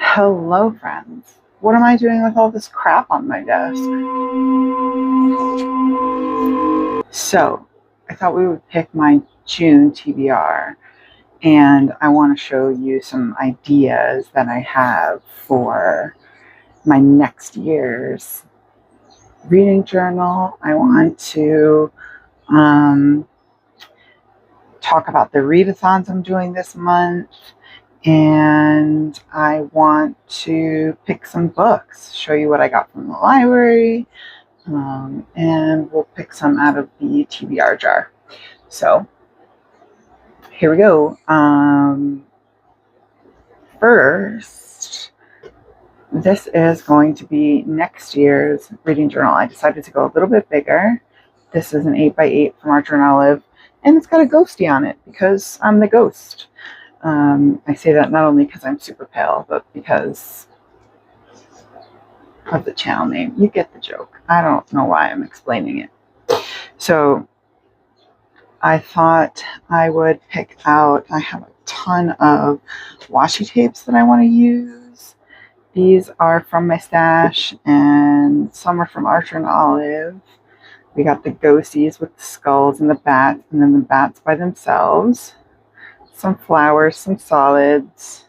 Hello, friends. What am I doing with all this crap on my desk? So, I thought we would pick my June TBR, and I want to show you some ideas that I have for my next year's reading journal. I want to talk about the readathons I'm doing this month. And I want to pick some books, show you what I got from the library, and we'll pick some out of the TBR jar. So here we go. First, this is going to be next year's reading journal. I decided to go a little bit bigger. This is an 8x8 from Archer and Olive, and it's got a ghosty on it because I'm the ghost. I say that not only because I'm super pale, but because of the channel name. You get the joke. I don't know why I'm explaining it. So I thought I would pick out, I have a ton of washi tapes that I want to use. These are from my stash, and some are from Archer and Olive. We got the ghosties with the skulls and the bats, and then the bats by themselves. Some flowers, some solids.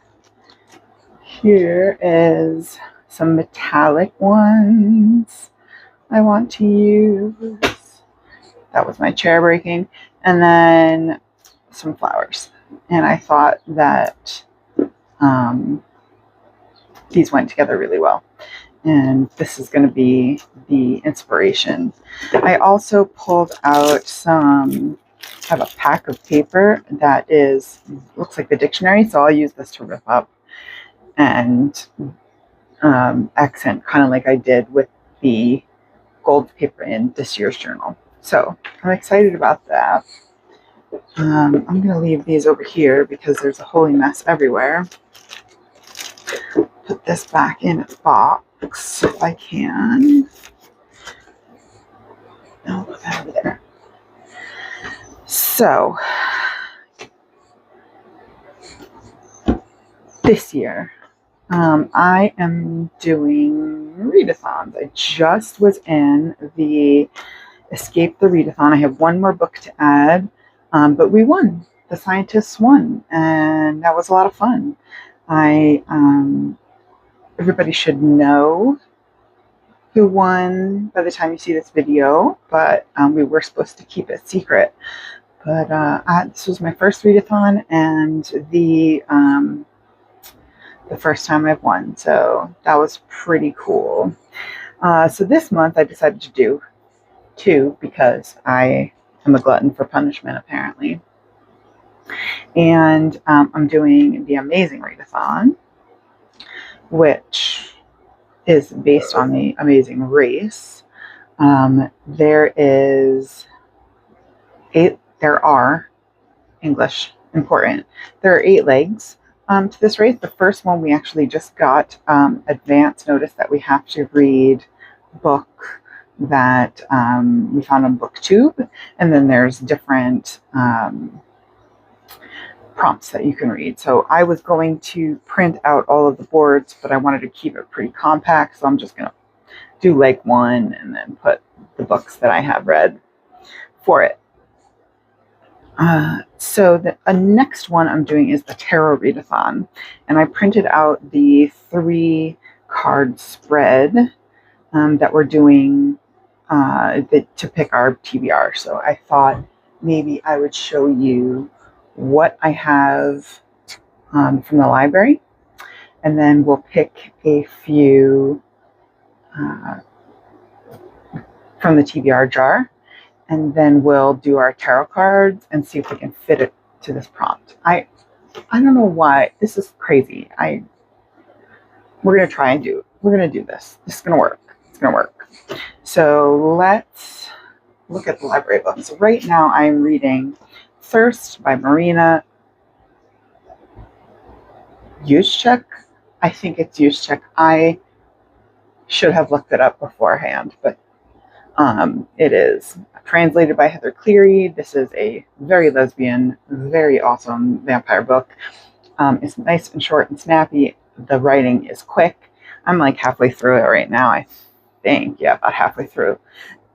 Here is some metallic ones I want to use. That was my chair breaking. And then some flowers. And I thought that these went together really well. And this is going to be the inspiration. I also pulled out some, I have a pack of paper that looks like the dictionary, so I'll use this to rip up and accent, kind of like I did with the gold paper in this year's journal. So I'm excited about that. I'm going to leave these over here because there's a holy mess everywhere. Put this back in its box if I can. I'll put that over there. So, this year, I am doing readathons. I just was in the Escape the Readathon. I have one more book to add, but we won. The scientists won, and that was a lot of fun. Everybody should know who won by the time you see this video, but we were supposed to keep it secret. But this was my first readathon, and the first time I've won, so that was pretty cool. So this month I decided to do two because I am a glutton for punishment, apparently. And I'm doing the Amazing Readathon, which is based on the Amazing Race. There are English important. There are 8 legs to this race. The first one we actually just got advance notice that we have to read a book that we found on BookTube, and then there's different prompts that you can read. So I was going to print out all of the boards, but I wanted to keep it pretty compact, so I'm just going to do leg 1 and then put the books that I have read for it. So the next one I'm doing is the Tarot Readathon, and I printed out the 3 card spread that we're doing to pick our TBR. So I thought maybe I would show you what I have from the library, and then we'll pick a few from the TBR jar, and then we'll do our tarot cards and see if we can fit it to this prompt. I don't know why. This is crazy. We're going to try and do it. We're going to do this. This is going to work. It's going to work. So let's look at the library books. So right now I'm reading Thirst by Marina Yuschek. I think it's Yuschek. I should have looked it up beforehand, but it is translated by Heather Cleary. This is a very lesbian, very awesome vampire book. It's nice and short and snappy. the writing is quick. I'm like halfway through it right now, I think. Yeah, about halfway through.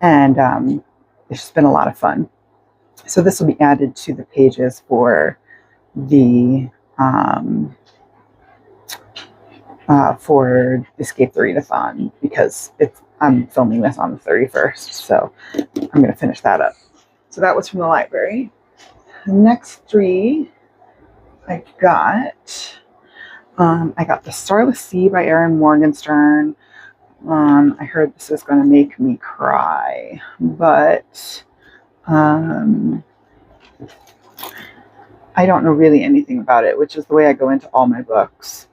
And it's just been a lot of fun. So this will be added to the pages for the Escape the Readathon, because I'm filming this on the 31st, so I'm going to finish that up. So that was from the library. The next three I got The Starless Sea by Erin Morgenstern. I heard this is going to make me cry, but I don't know really anything about it, which is the way I go into all my books.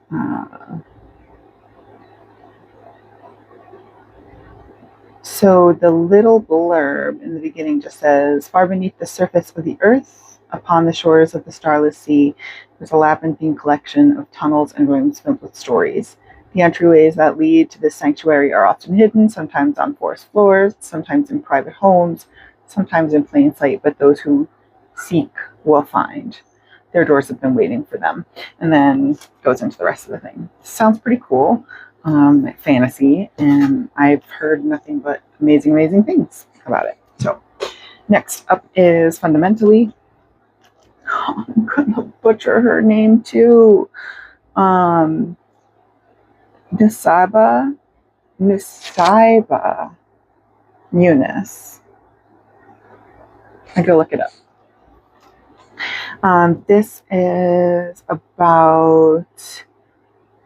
So the little blurb in the beginning just says, far beneath the surface of the earth, upon the shores of the starless sea, there's a labyrinthine collection of tunnels and rooms filled with stories. The entryways that lead to this sanctuary are often hidden, sometimes on forest floors, sometimes in private homes, sometimes in plain sight, but those who seek will find. Their doors have been waiting for them. And then goes into the rest of the thing. Sounds pretty cool. Fantasy, and I've heard nothing but amazing things about it. So next up is Fundamentally. Oh, I'm gonna butcher her name too. Nusaiba Muniz. I go look it up. This is about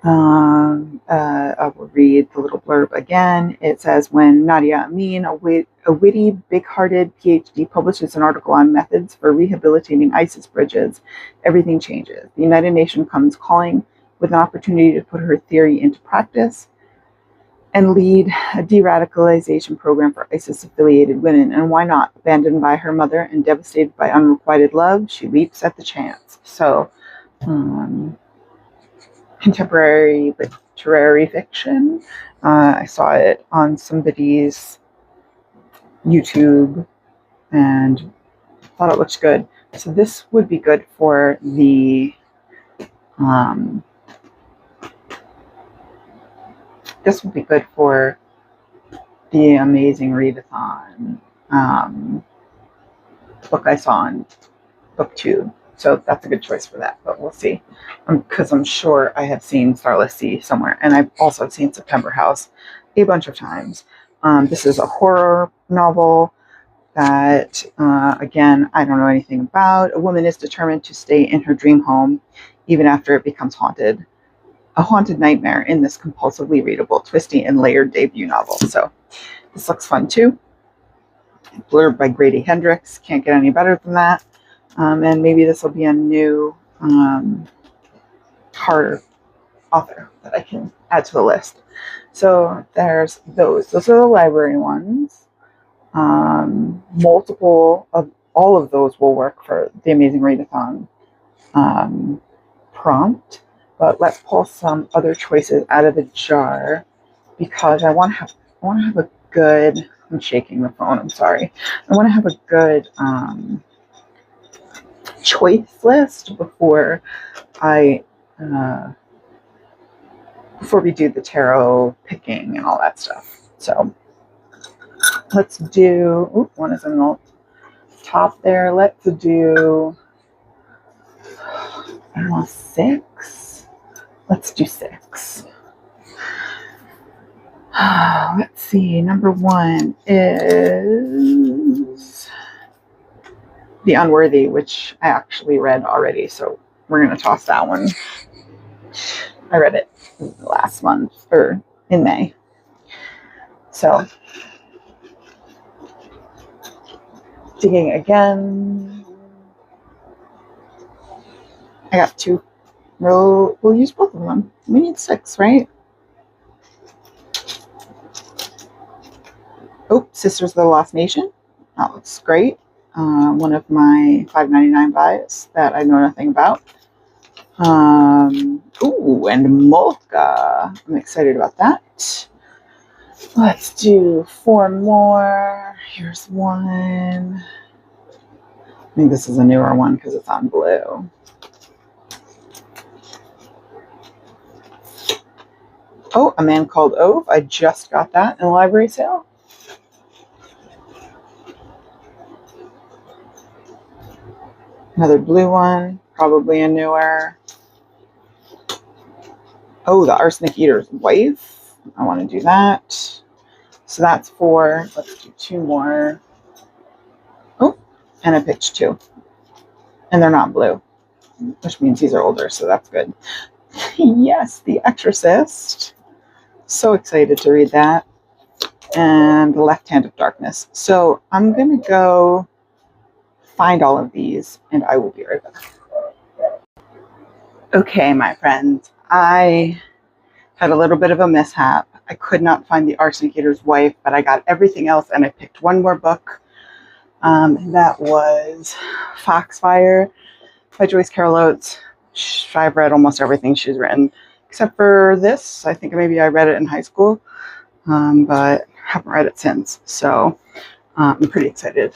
I will read the little blurb again. It says, when Nadia Amin, a witty, big-hearted PhD, publishes an article on methods for rehabilitating ISIS bridges, everything changes. The United Nations comes calling with an opportunity to put her theory into practice and lead a de-radicalization program for ISIS-affiliated women. And why not? Abandoned by her mother and devastated by unrequited love, she leaps at the chance. So, contemporary literary fiction. I saw it on somebody's YouTube and thought it looked good. So this would be good for the Amazing Readathon book I saw on BookTube. So that's a good choice for that, but we'll see. Because I'm sure I have seen Starless Sea somewhere, and I've also seen September House a bunch of times. This is a horror novel that, again, I don't know anything about. A woman is determined to stay in her dream home even after it becomes haunted. A haunted nightmare in this compulsively readable, twisty, and layered debut novel. So this looks fun too. Blurb by Grady Hendrix. Can't get any better than that. And maybe this will be a new horror author that I can add to the list. So there's those. Those are the library ones. Multiple of all of those will work for the Amazing Readathon prompt. But let's pull some other choices out of the jar because I want to have a good. I'm shaking the phone. I'm sorry. I want to have a good choice list before we do the tarot picking and all that stuff. So let's do, one is in the top there. Let's do 6. Let's do 6. Let's see. Number 1 is The Unworthy, which I actually read already, so we're going to toss that one. I read it last month, or in May. So, digging again. I got 2. We'll use both of them. We need 6, right? Oh, Sisters of the Lost Nation. That looks great. One of my $5.99 buys that I know nothing about. And Molka. I'm excited about that. Let's do 4 more. Here's one. I think this is a newer one because it's on blue. Oh, A Man Called Ove. I just got that in a library sale. Another blue one, probably a newer. Oh, The Arsenic Eater's Wife. I want to do that. So that's 4. Let's do 2 more. Oh, and I picked 2. And they're not blue, which means these are older, so that's good. Yes, The Exorcist. So excited to read that. And The Left Hand of Darkness. So I'm going to go find all of these, and I will be right back. Okay, my friends, I had a little bit of a mishap. I could not find The Arsenic Eater's Wife, but I got everything else, and I picked one more book. That was Foxfire by Joyce Carol Oates. I've read almost everything she's written, except for this. I think maybe I read it in high school, but haven't read it since. So I'm pretty excited.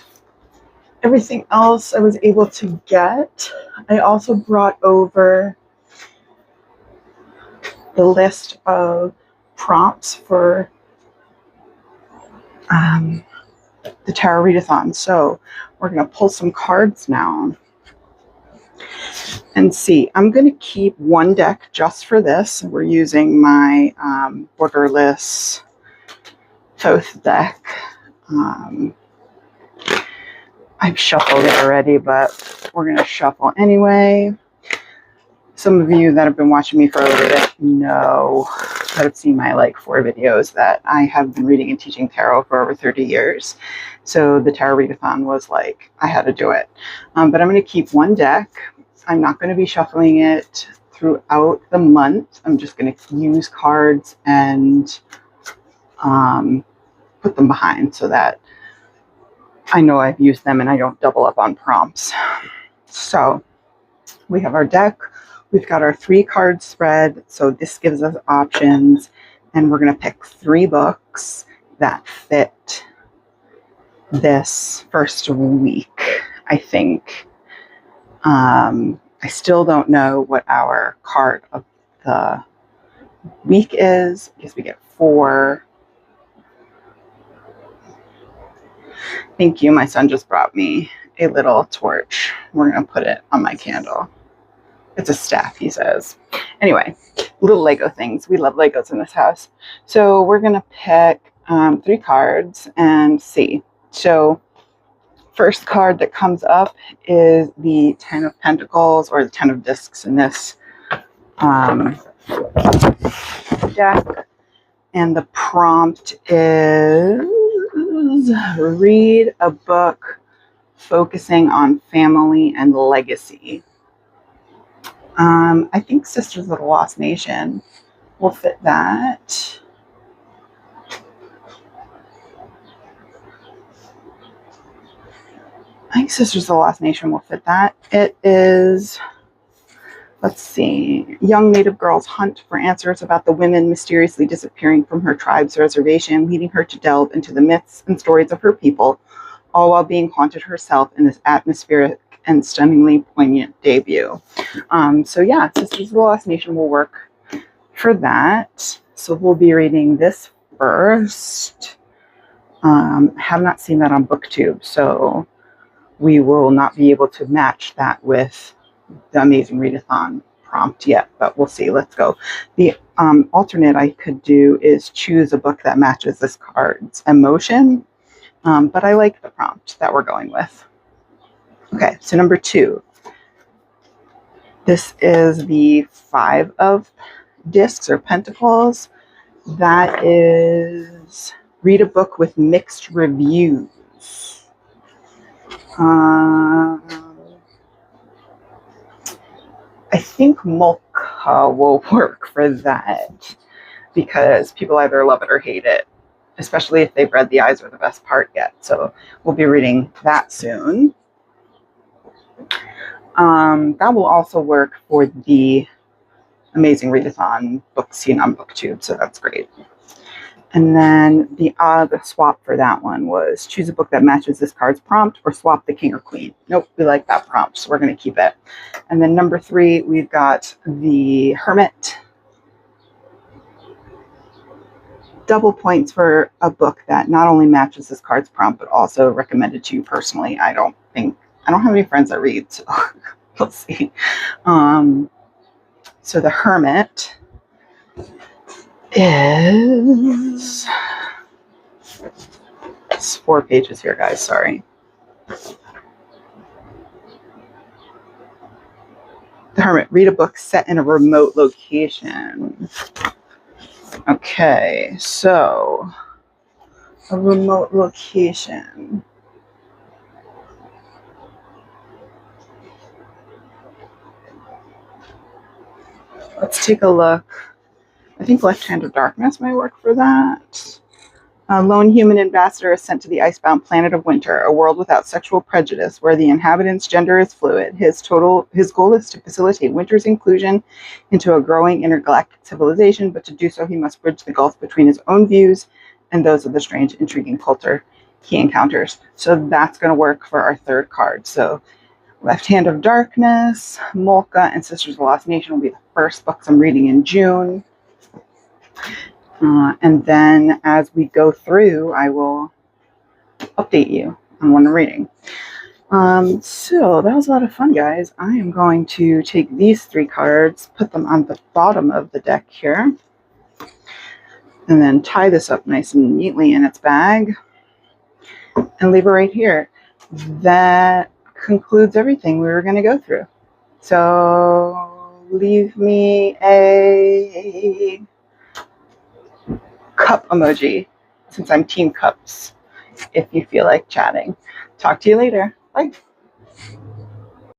Everything else I was able to get. I also brought over the list of prompts for the Tarot Readathon. So we're going to pull some cards now and see. I'm going to keep one deck just for this. We're using my borderless Thoth deck. I've shuffled it already, but we're going to shuffle anyway. Some of you that have been watching me for a little bit know, that have seen my 4 videos, that I have been reading and teaching tarot for over 30 years. So the Tarot Readathon was I had to do it. But I'm going to keep one deck. I'm not going to be shuffling it throughout the month. I'm just going to use cards and put them behind so that I know I've used them and I don't double up on prompts. So we have our deck. We've got our 3 card spread. So this gives us options, and we're going to pick 3 books that fit this first week, I think. I still don't know what our card of the week is, because we get 4. Thank you. My son just brought me a little torch. We're going to put it on my candle. It's a staff, he says. Anyway, little Lego things. We love Legos in this house. So we're going to pick 3 cards and see. So first card that comes up is the 10 of Pentacles, or the 10 of Discs in this deck. And the prompt is read a book focusing on family and legacy. I think Sisters of the Lost Nation will fit that. I think Sisters of the Lost Nation will fit that. It is, let's see, young Native girls hunt for answers about the women mysteriously disappearing from her tribe's reservation, leading her to delve into the myths and stories of her people, all while being haunted herself in this atmospheric and stunningly poignant debut. So yeah, Sisters of the Lost Nation will work for that. So we'll be reading this first. Have not seen that on BookTube, so we will not be able to match that with the Amazing Readathon prompt yet, but we'll see. Let's go. The alternate I could do is choose a book that matches this card's emotion, but I like the prompt that we're going with. Okay, so number 2. This is the 5 of Discs or Pentacles. That is read a book with mixed reviews. I think Mocha will work for that, because people either love it or hate it, especially if they've read The Eyes Are the Best Part yet. So we'll be reading that soon. That will also work for the Amazing Readathon book seen on BookTube, so that's great. And then the swap for that one was choose a book that matches this card's prompt, or swap the king or queen. Nope, we like that prompt, so we're going to keep it. And then number 3, we've got the Hermit. double points for a book that not only matches this card's prompt, but also recommended to you personally. I don't have any friends that read, so we'll see. So the Hermit is, it's 4 pages here, guys, sorry. The Hermit, read a book set in a remote location. Okay, so a remote location. Let's take a look. I think Left Hand of Darkness might work for that. A lone human ambassador is sent to the icebound planet of Winter, a world without sexual prejudice, where the inhabitants' gender is fluid. His goal is to facilitate Winter's inclusion into a growing intergalactic civilization, but to do so he must bridge the gulf between his own views and those of the strange, intriguing culture he encounters. So that's going to work for our third card. So Left Hand of Darkness, Molka, and Sisters of the Lost Nation will be the first books I'm reading in June. And then as we go through, I will update you on what I'm reading. So that was a lot of fun, guys. I am going to take these 3 cards, put them on the bottom of the deck here, and then tie this up nice and neatly in its bag and leave it right here. That concludes everything we were going to go through. So leave me a cup emoji, since I'm Team Cups, if you feel like chatting. Talk to you later. Bye.